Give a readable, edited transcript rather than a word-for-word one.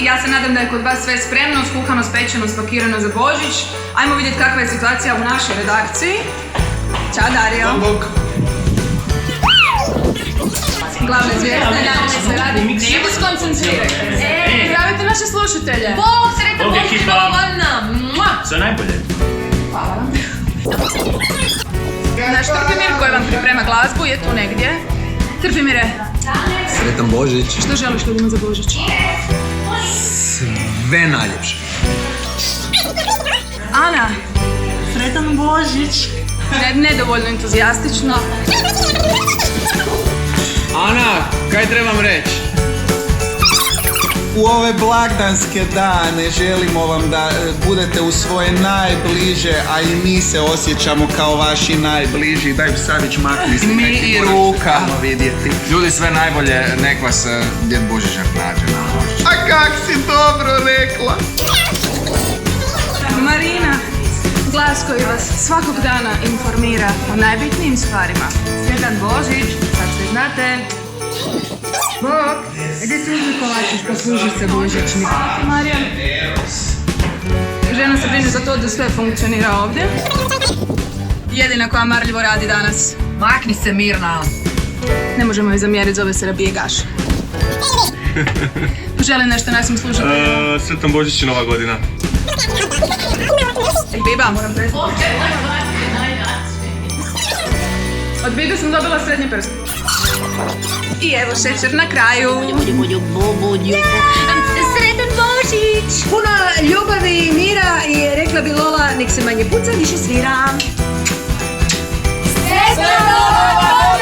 Ja se nadam da je kod vas sve spremno, skuhano, spečeno, spakirano za Božić. Ajmo vidjeti kakva je situacija u našoj redakciji. Ćao Dario. Bog. Glavne zvijezde, danas se radi. Nemo skoncentrirajte se. Zdravite naše slušatelje. Bog, sretan Božić, nova godina. Sve najbolje. Hvala vam. Naš Trpimir koji vam priprema glazbu je tu negdje. Trpimire, Sretan Božić. što želiš ljudima za Božić? Sve najljepše. Ana, Sretan Božić! nedovoljno entuzijastično. Ana, kaj trebam reći? U ove blagdanske dane želimo vam da budete u svoje najbliže, a i mi se osjećamo kao vaši najbliži. Daj Savić makni se. Mi i ruka. Vidjeti. Ljudi, sve najbolje, nek vas Djed Božićak nađe na Božić. A kak si dobro rekla. Marina, glas koji vas svakog dana informira o najbitnijim stvarima. Sretan Božić, sad sve znate. Bog, gdje si uzmi kolačić, posluži se božićni. Marijan, žena se brine za to da sve funkcionira ovdje. Jedina koja marljivo radi danas. Makni se, Mirna. Ne možemo joj zamjeriti, zove se Rabije Gaš. Želi nešto našim slušateljima? Sretan Božić i Nova godina. Biba, moram prestati. Od Bibe sam dobila srednji prst. I evo šećer na kraju. Sretan Božić. Puno ljubavi i mira i rekla bi Lola, nek se manje puca, više svira. Sretan Božić.